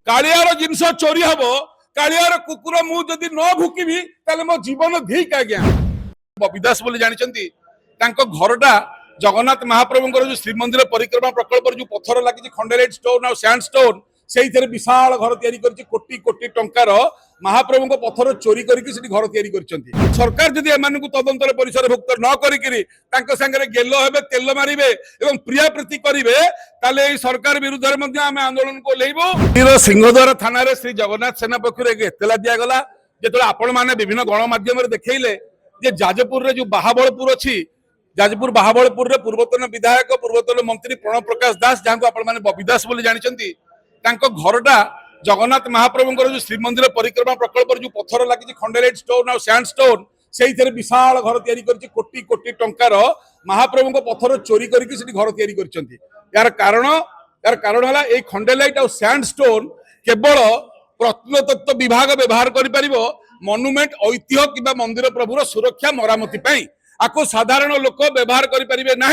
कालियार जिनस चोरी हम कालियार कुकुर मुझे न भुकबी मो जीवन धिक आज्ञा बबी दास बोली जानते घरटा जगन्नाथ महाप्रभु जो श्रीमंदिर परिक्रमा प्रकल्प जो पत्थर लगी खंडेलाइट स्टोन और सैंडस्टोन से विशाल घर तैयारी कोटी कोटी टंकार महाप्रभु पत्थर चोरी करके घर तैयारी सरकार जदि एम तदंतर परिसर भुक्त न करें गेल हे तेल मारे और प्रिया प्रीति करेंगे सरकार विरुद्ध में आम आंदोलन को ओल्लैबू। सिंहद्वार थाना श्री जगन्नाथ सेना पक्ष एक एतला दिगला जो आपण मैंने विभिन्न गणमाध्यम देखले जाजपुर जो बाहाबलपुर अच्छी जाजपुर बाहाबलपुर पूर्वतन विधायक पूर्वतन मंत्री प्रणव प्रकाश दास जहाँ आप बबी दास बोली जानते घरटा जगन्नाथ महाप्रभु जो श्रीमंदिर परिक्रमा प्रकल्प जो पत्थर लगी खंडेलाइट स्टोन और सैंडस्टोन से विशाल घर तैयारी कोटी कोटी टंकार महाप्रभु पत्थर चोरी करके घर तैयारी यार कारण है खंडेलाइट और सैंडस्टोन केवल प्रत्नतत्व विभाग व्यवहार कर मनुमेंट ऐतिह्य कि मंदिर प्रभुर सुरक्षा मरामती आपको साधारण लोक व्यवहार करें ना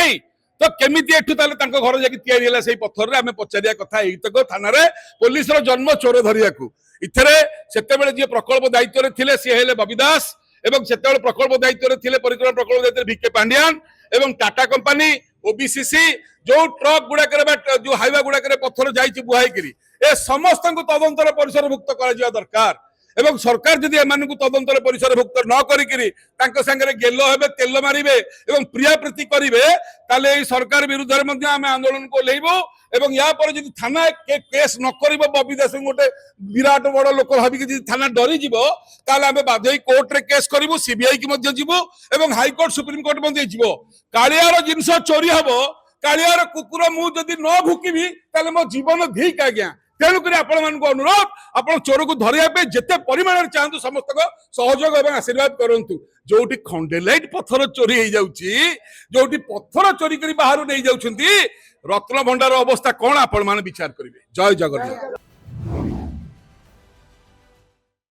तो केमिति एठू ताले तांको घर जाके तैयारी होला सेही पत्थर रे आमे पचारिया कथा एतक थाना रे पुलिस रो जन्म चोर धरिया को इथरे सेते बेले जे प्रकल्प दायित्व रे थिले से हेले बबी दास एवं सेते बेले प्रकल्प दायित्व रे थिले परिक्रमा प्रकल्प दायित्व रे वीके पांड्यान एवं टाटा कंपनी ओबीसीसी जो ट्रक गुडा करे जो हाईवे गुडा करे पत्थर जाईची बुहाई करी ए समस्त को तदंतर परिसर मुक्त करा जिया दरकार एवं सरकार जदि एम तदंतर परिसर भुक्त न करेंगे गेल हे तेल मारे और प्रिया प्रीति करेंगे सरकार विरुद्ध में आम आंदोलन को ओल्लैबू और या थाना केस न कर बबी दास गोटे विराट बड़ लोक भाविकी थाना डरीज आम बाध्य कोर्ट रे केस करूँ सीबीआई की जीवु और हाईकोर्ट सुप्रीम कोर्ट जीव कालियार जिनस चोरी हम कालियार कुकुर मुझे न भुकबी मो जीवन धिक आज्ञा तेणुक अनुरोध आप चोर को धरने जिते परिमाण चाहतु समस्त सहयोग और आशीर्वाद करूँ जो खंडेलाइट पत्थर चोरी हो जाऊँगी पत्थर चोरी कर बाहर नहीं जाऊँ रत्न भंडार अवस्था कौन आपण मैंने विचार करेंगे। जय जगन्नाथ।